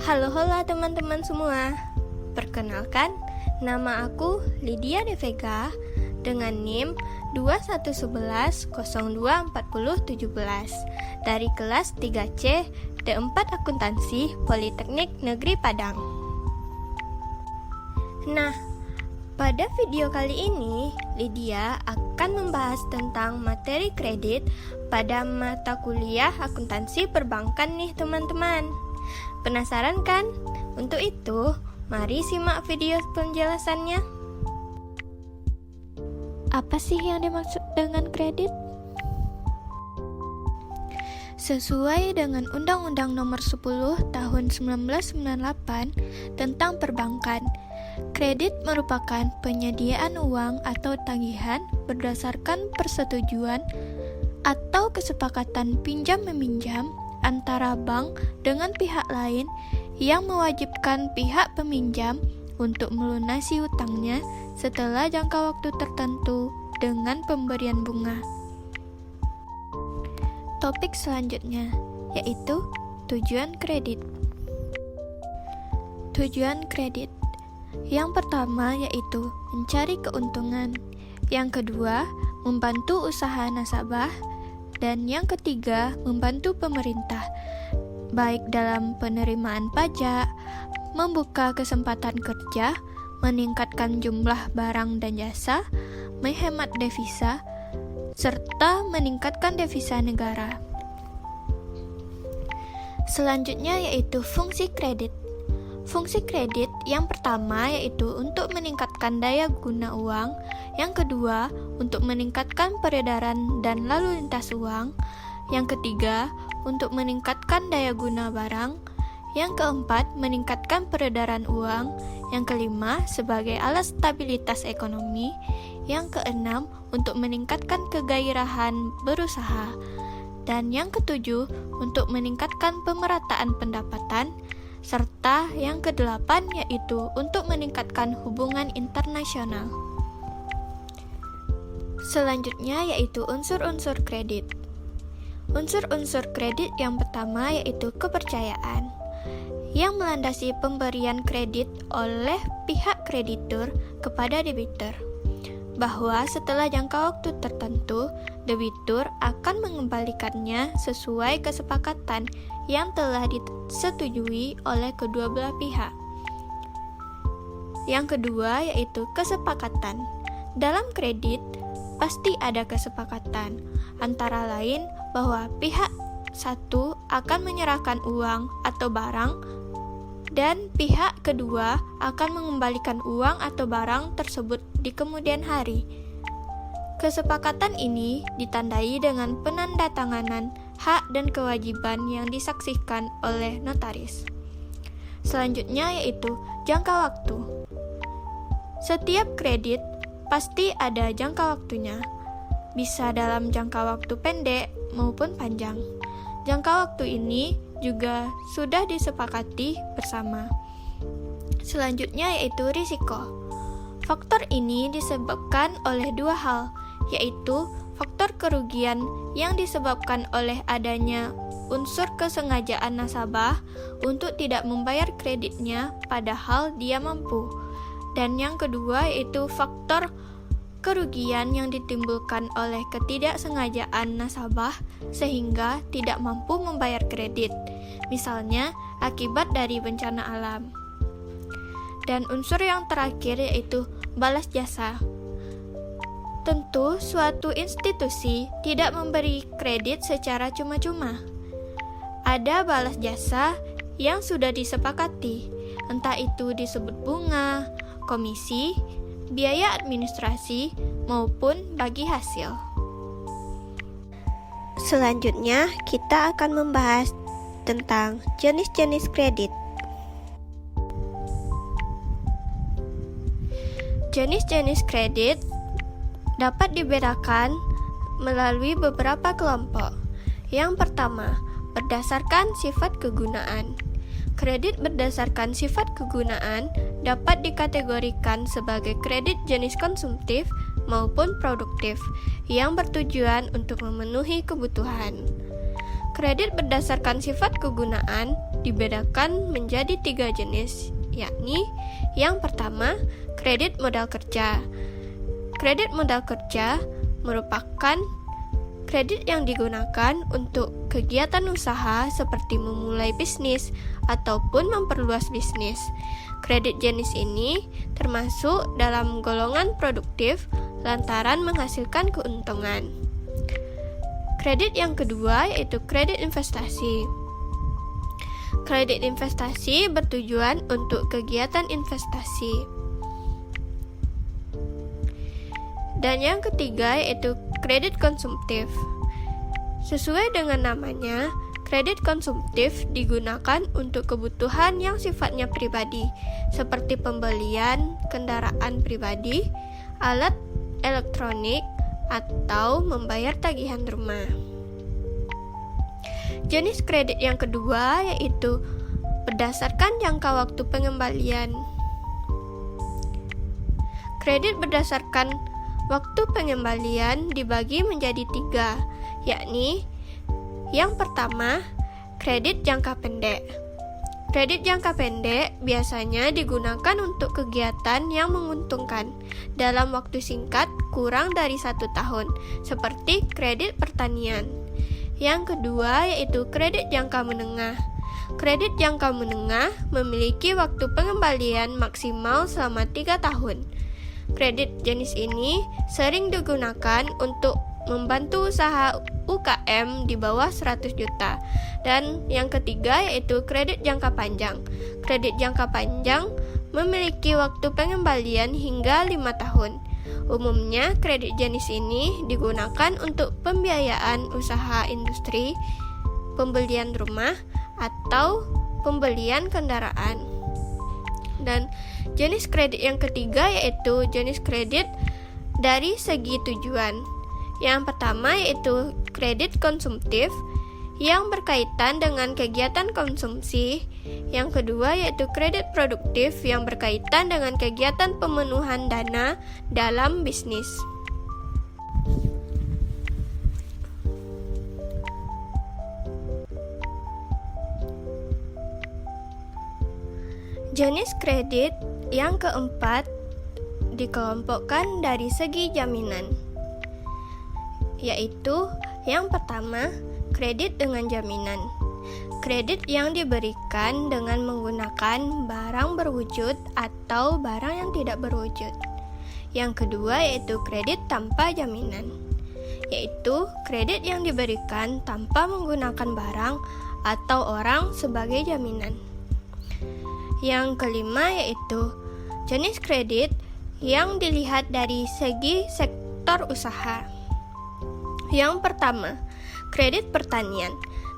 Halo teman-teman semua. Perkenalkan, nama aku Lydia Devega dengan NIM 2111024017 dari kelas 3C D4 Akuntansi Politeknik Negeri Padang. Nah, pada video kali ini Lydia akan membahas tentang materi kredit pada mata kuliah akuntansi perbankan nih teman-teman. Penasaran kan? Untuk itu, mari simak video penjelasannya. Apa sih yang dimaksud dengan kredit? Sesuai dengan Undang-Undang Nomor 10 Tahun 1998 tentang perbankan, kredit merupakan penyediaan uang atau tagihan berdasarkan persetujuan atau kesepakatan pinjam-meminjam antara bank dengan pihak lain yang mewajibkan pihak peminjam untuk melunasi hutangnya setelah jangka waktu tertentu dengan pemberian bunga. Topik selanjutnya yaitu tujuan kredit. Tujuan kredit yang pertama yaitu mencari keuntungan, yang kedua membantu usaha nasabah, dan yang ketiga membantu pemerintah baik dalam penerimaan pajak, membuka kesempatan kerja, meningkatkan jumlah barang dan jasa, menghemat devisa, serta meningkatkan devisa negara. Selanjutnya yaitu fungsi kredit. Fungsi kredit yang pertama yaitu untuk meningkatkan daya guna uang, yang kedua untuk meningkatkan peredaran dan lalu lintas uang, yang ketiga untuk meningkatkan daya guna barang, yang keempat meningkatkan peredaran uang, yang kelima sebagai alat stabilitas ekonomi, yang keenam untuk meningkatkan kegairahan berusaha, dan yang ketujuh untuk meningkatkan pemerataan pendapatan, serta yang kedelapan yaitu untuk meningkatkan hubungan internasional. Selanjutnya yaitu unsur-unsur kredit. Unsur-unsur kredit yang pertama yaitu kepercayaan, yang melandasi pemberian kredit oleh pihak kreditur kepada debitur, bahwa setelah jangka waktu tertentu, debitur akan mengembalikannya sesuai kesepakatan yang telah disetujui oleh kedua belah pihak. Yang kedua yaitu kesepakatan. Dalam kredit, pasti ada kesepakatan, antara lain bahwa pihak satu akan menyerahkan uang atau barang, dan pihak kedua akan mengembalikan uang atau barang tersebut di kemudian hari. Kesepakatan ini ditandai dengan penandatanganan hak dan kewajiban yang disaksikan oleh notaris. Selanjutnya yaitu jangka waktu. Setiap kredit pasti ada jangka waktunya, bisa dalam jangka waktu pendek maupun panjang. Jangka waktu ini juga sudah disepakati bersama. Selanjutnya yaitu risiko. Faktor ini disebabkan oleh dua hal, yaitu faktor kerugian yang disebabkan oleh adanya unsur kesengajaan nasabah untuk tidak membayar kreditnya padahal dia mampu. Dan yang kedua yaitu faktor kerugian yang ditimbulkan oleh ketidaksengajaan nasabah sehingga tidak mampu membayar kredit, misalnya akibat dari bencana alam. Dan unsur yang terakhir yaitu balas jasa. Tentu suatu institusi tidak memberi kredit secara cuma-cuma. Ada balas jasa yang sudah disepakati, entah itu disebut bunga, komisi, biaya administrasi, maupun bagi hasil. Selanjutnya, kita akan membahas tentang jenis-jenis kredit. Jenis-jenis kredit dapat dibedakan melalui beberapa kelompok. Yang pertama, berdasarkan sifat kegunaan. Kredit berdasarkan sifat kegunaan dapat dikategorikan sebagai kredit jenis konsumtif maupun produktif yang bertujuan untuk memenuhi kebutuhan. Kredit berdasarkan sifat kegunaan dibedakan menjadi 3 jenis, yakni yang pertama, kredit modal kerja. Kredit modal kerja merupakan kredit yang digunakan untuk kegiatan usaha seperti memulai bisnis ataupun memperluas bisnis. Kredit jenis ini termasuk dalam golongan produktif lantaran menghasilkan keuntungan. Kredit yang kedua yaitu kredit investasi. Kredit investasi bertujuan untuk kegiatan investasi. Dan yang ketiga yaitu kredit konsumtif. Sesuai dengan namanya, kredit konsumtif digunakan untuk kebutuhan yang sifatnya pribadi, seperti pembelian kendaraan pribadi, alat elektronik, atau membayar tagihan rumah. Jenis kredit yang kedua yaitu berdasarkan jangka waktu pengembalian. Kredit berdasarkan waktu pengembalian dibagi menjadi 3, yakni yang pertama, kredit jangka pendek. Kredit jangka pendek biasanya digunakan untuk kegiatan yang menguntungkan dalam waktu singkat kurang dari 1 tahun, seperti kredit pertanian. Yang kedua yaitu kredit jangka menengah. Kredit jangka menengah memiliki waktu pengembalian maksimal selama 3 tahun. Kredit jenis ini sering digunakan untuk membantu usaha UKM di bawah 100 juta. Dan yang ketiga yaitu kredit jangka panjang. Kredit jangka panjang memiliki waktu pengembalian hingga 5 tahun. Umumnya kredit jenis ini digunakan untuk pembiayaan usaha industri, pembelian rumah, atau pembelian kendaraan. Dan jenis kredit yang ketiga yaitu jenis kredit dari segi tujuan. Yang pertama yaitu kredit konsumtif yang berkaitan dengan kegiatan konsumsi. Yang kedua yaitu kredit produktif yang berkaitan dengan kegiatan pemenuhan dana dalam bisnis. Jenis kredit yang keempat dikelompokkan dari segi jaminan, yaitu yang pertama, kredit dengan jaminan. Kredit yang diberikan dengan menggunakan barang berwujud atau barang yang tidak berwujud. Yang kedua yaitu kredit tanpa jaminan, yaitu kredit yang diberikan tanpa menggunakan barang atau orang sebagai jaminan. Yang kelima yaitu jenis kredit yang dilihat dari segi sektor usaha. Yang pertama, kredit pertanian.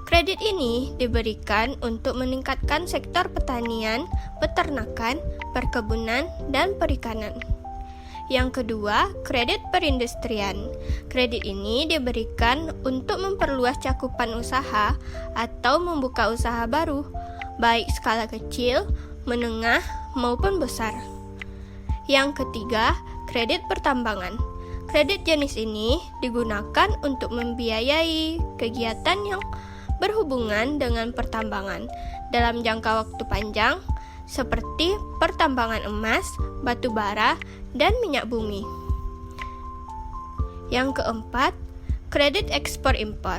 Kredit ini diberikan untuk meningkatkan sektor pertanian, peternakan, perkebunan, dan perikanan. Yang kedua, kredit perindustrian. Kredit ini diberikan untuk memperluas cakupan usaha atau membuka usaha baru, baik skala kecil, menengah, maupun besar. Yang ketiga, kredit pertambangan. Kredit jenis ini digunakan untuk membiayai kegiatan yang berhubungan dengan pertambangan dalam jangka waktu panjang, seperti pertambangan emas, batu bara, dan minyak bumi. Yang keempat, kredit ekspor-impor.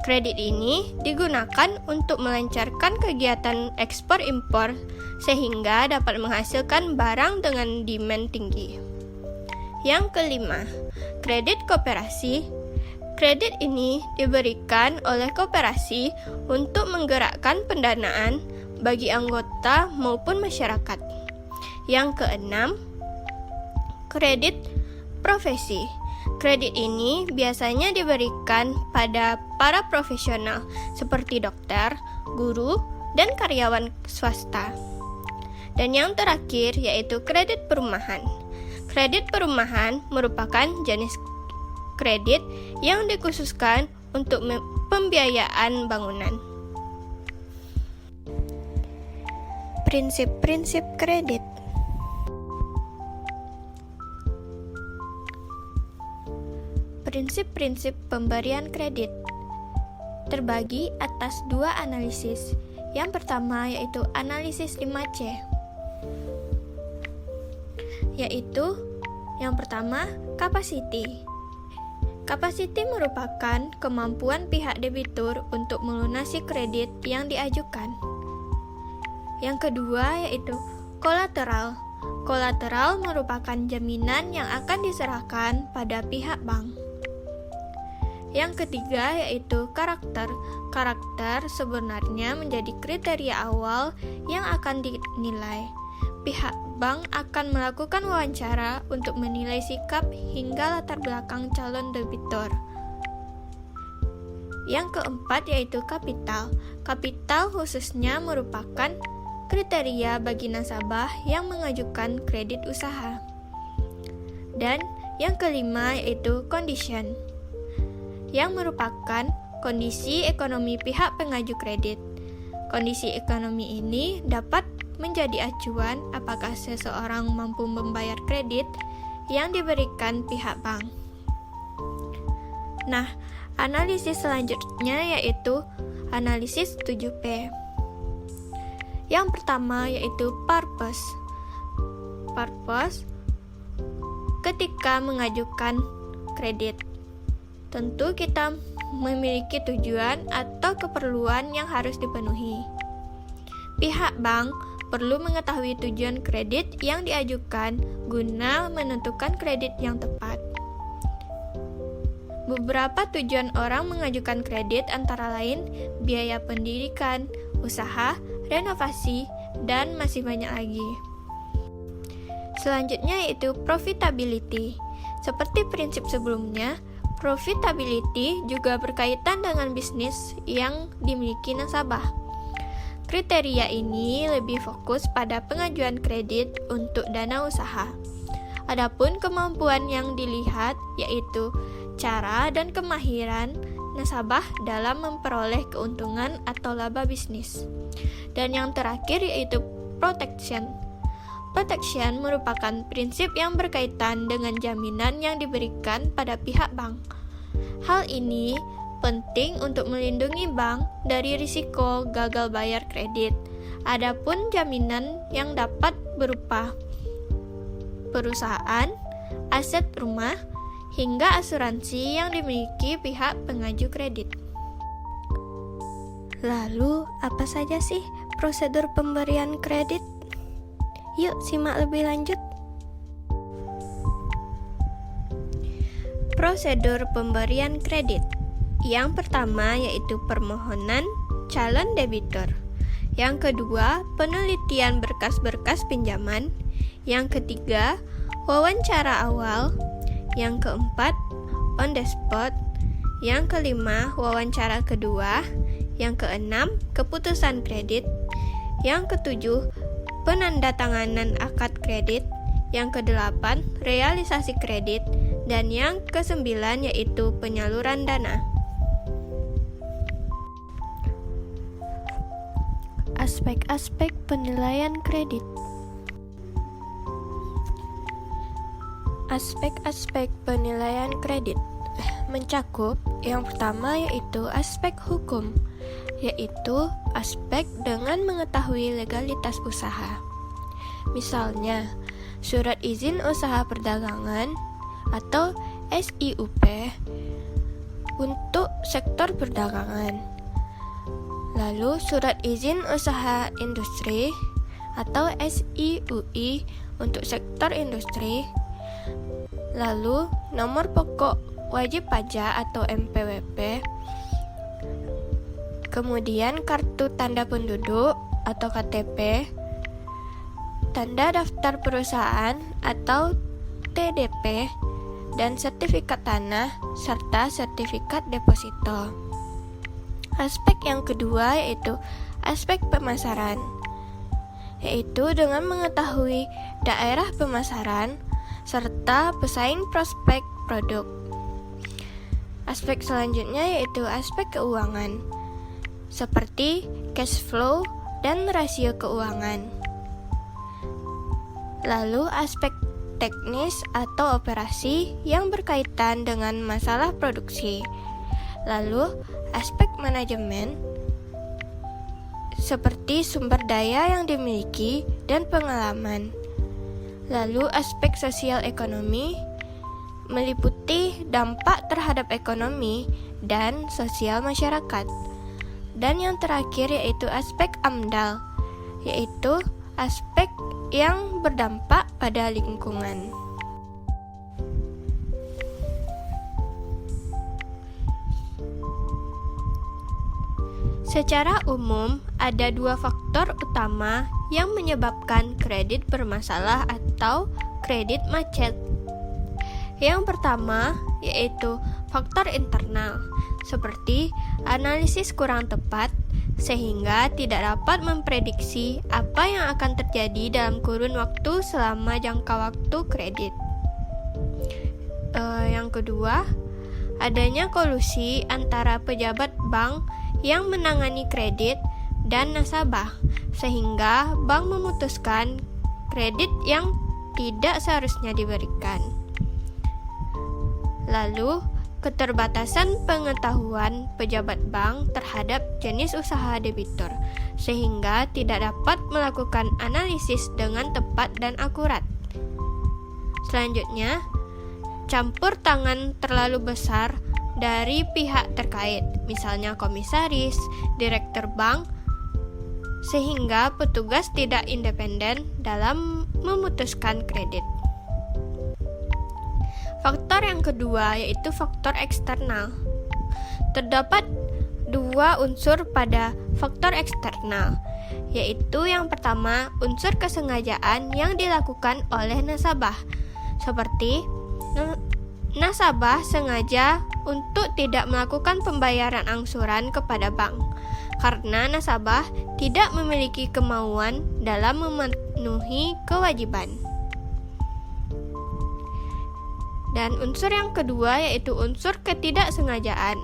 Kredit ini digunakan untuk melancarkan kegiatan ekspor-impor sehingga dapat menghasilkan barang dengan demand tinggi. Yang kelima, kredit koperasi. Kredit ini diberikan oleh koperasi untuk menggerakkan pendanaan bagi anggota maupun masyarakat. Yang keenam, kredit profesi. Kredit ini biasanya diberikan pada para profesional seperti dokter, guru, dan karyawan swasta. Dan yang terakhir yaitu kredit perumahan. Kredit perumahan merupakan jenis kredit yang dikhususkan untuk pembiayaan bangunan. Prinsip-prinsip kredit. Prinsip-prinsip pemberian kredit terbagi atas 2 analisis. Yang pertama yaitu analisis 5C, yaitu yang pertama, capacity. Capacity merupakan kemampuan pihak debitur untuk melunasi kredit yang diajukan. Yang kedua yaitu kolateral. Kolateral merupakan jaminan yang akan diserahkan pada pihak bank. Yang ketiga yaitu karakter. Karakter sebenarnya menjadi kriteria awal yang akan dinilai. Pihak bank akan melakukan wawancara untuk menilai sikap hingga latar belakang calon debitur. Yang keempat yaitu kapital. Kapital khususnya merupakan kriteria bagi nasabah yang mengajukan kredit usaha. Dan yang kelima yaitu condition, yang merupakan kondisi ekonomi pihak pengaju kredit. Kondisi ekonomi ini dapat menjadi acuan apakah seseorang mampu membayar kredit yang diberikan pihak bank. Nah, analisis selanjutnya yaitu analisis 7P. Yang pertama yaitu purpose. Purpose ketika mengajukan kredit. Tentu kita memiliki tujuan atau keperluan yang harus dipenuhi. Pihak bank perlu mengetahui tujuan kredit yang diajukan guna menentukan kredit yang tepat. Beberapa tujuan orang mengajukan kredit antara lain biaya pendidikan, usaha, renovasi, dan masih banyak lagi. Selanjutnya yaitu profitability. Seperti prinsip sebelumnya, profitability juga berkaitan dengan bisnis yang dimiliki nasabah. Kriteria ini lebih fokus pada pengajuan kredit untuk dana usaha. Adapun kemampuan yang dilihat yaitu cara dan kemahiran nasabah dalam memperoleh keuntungan atau laba bisnis. Dan yang terakhir yaitu protection. Protection merupakan prinsip yang berkaitan dengan jaminan yang diberikan pada pihak bank. Hal ini penting untuk melindungi bank dari risiko gagal bayar kredit. Adapun jaminan yang dapat berupa perusahaan, aset rumah, hingga asuransi yang dimiliki pihak pengaju kredit. Lalu, apa saja sih prosedur pemberian kredit? Yuk simak lebih lanjut. Prosedur pemberian kredit. Yang pertama yaitu permohonan calon debitur. Yang kedua, penelitian berkas-berkas pinjaman. Yang ketiga, wawancara awal. Yang keempat, on the spot. Yang kelima, wawancara kedua. Yang keenam, keputusan kredit. Yang ketujuh, penandatanganan akad kredit. Yang kedelapan, realisasi kredit. Dan yang kesembilan yaitu penyaluran dana. Aspek-aspek penilaian kredit. Aspek-aspek penilaian kredit mencakup yang pertama yaitu aspek hukum, yaitu aspek dengan mengetahui legalitas usaha. Misalnya, surat izin usaha perdagangan atau SIUP untuk sektor perdagangan. Lalu surat izin usaha industri atau SIUI untuk sektor industri. Lalu nomor pokok wajib pajak atau NPWP. Kemudian kartu tanda penduduk atau KTP, tanda daftar perusahaan atau TDP, dan sertifikat tanah serta sertifikat deposito. Aspek yang kedua yaitu aspek pemasaran, yaitu dengan mengetahui daerah pemasaran serta pesaing prospek produk. Aspek selanjutnya yaitu aspek keuangan, seperti cash flow dan rasio keuangan. Lalu aspek teknis atau operasi yang berkaitan dengan masalah produksi. Lalu aspek manajemen seperti sumber daya yang dimiliki dan pengalaman. Lalu aspek sosial ekonomi meliputi dampak terhadap ekonomi dan sosial masyarakat. Dan yang terakhir yaitu aspek AMDAL, yaitu aspek yang berdampak pada lingkungan. Secara umum, ada dua faktor utama yang menyebabkan kredit bermasalah atau kredit macet. Yang pertama yaitu faktor internal, seperti analisis kurang tepat, sehingga tidak dapat memprediksi apa yang akan terjadi dalam kurun waktu selama jangka waktu kredit. Yang kedua, adanya kolusi antara pejabat bank yang menangani kredit dan nasabah, sehingga bank memutuskan kredit yang tidak seharusnya diberikan. Lalu, keterbatasan pengetahuan pejabat bank terhadap jenis usaha debitur, sehingga tidak dapat melakukan analisis dengan tepat dan akurat. Selanjutnya, campur tangan terlalu besar dari pihak terkait, misalnya komisaris, direktur bank, sehingga petugas tidak independen dalam memutuskan kredit. Faktor yang kedua yaitu faktor eksternal. Terdapat dua unsur pada faktor eksternal, yaitu yang pertama unsur kesengajaan yang dilakukan oleh nasabah, seperti nasabah sengaja untuk tidak melakukan pembayaran angsuran kepada bank karena nasabah tidak memiliki kemauan dalam memenuhi kewajiban. Dan unsur yang kedua yaitu unsur ketidaksengajaan.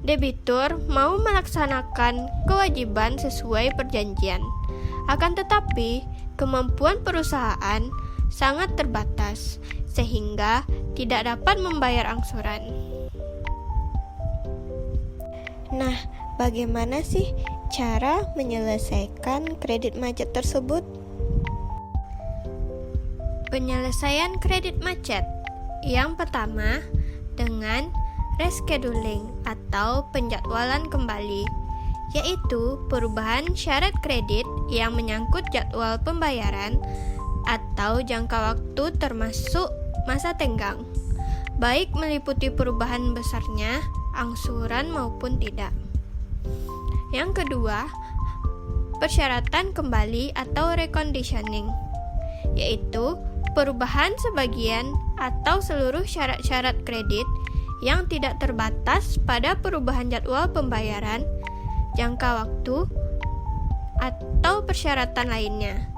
Debitur mau melaksanakan kewajiban sesuai perjanjian, akan tetapi kemampuan perusahaan sangat terbatas sehingga tidak dapat membayar angsuran. Nah, bagaimana sih cara menyelesaikan kredit macet tersebut? Penyelesaian kredit macet yang pertama dengan rescheduling atau penjadwalan kembali, yaitu perubahan syarat kredit yang menyangkut jadwal pembayaran atau jangka waktu termasuk masa tenggang, baik meliputi perubahan besarnya angsuran maupun tidak. Yang kedua, persyaratan kembali atau reconditioning, yaitu perubahan sebagian atau seluruh syarat-syarat kredit yang tidak terbatas pada perubahan jadwal pembayaran, jangka waktu, atau persyaratan lainnya,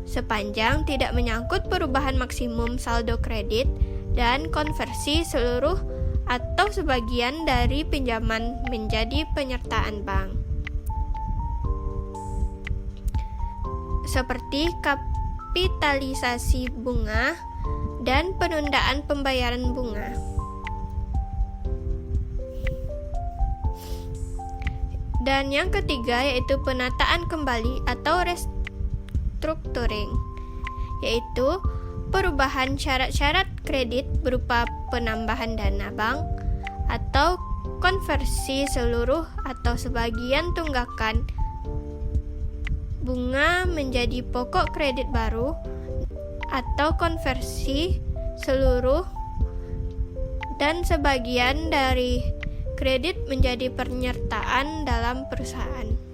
sepanjang tidak menyangkut perubahan maksimum saldo kredit dan konversi seluruh atau sebagian dari pinjaman menjadi penyertaan bank, seperti kapitalisasi bunga dan penundaan pembayaran bunga. Dan yang ketiga yaitu penataan kembali atau restructuring, yaitu perubahan syarat-syarat kredit berupa penambahan dana bank atau konversi seluruh atau sebagian tunggakan bunga menjadi pokok kredit baru atau konversi seluruh dan sebagian dari kredit menjadi penyertaan dalam perusahaan.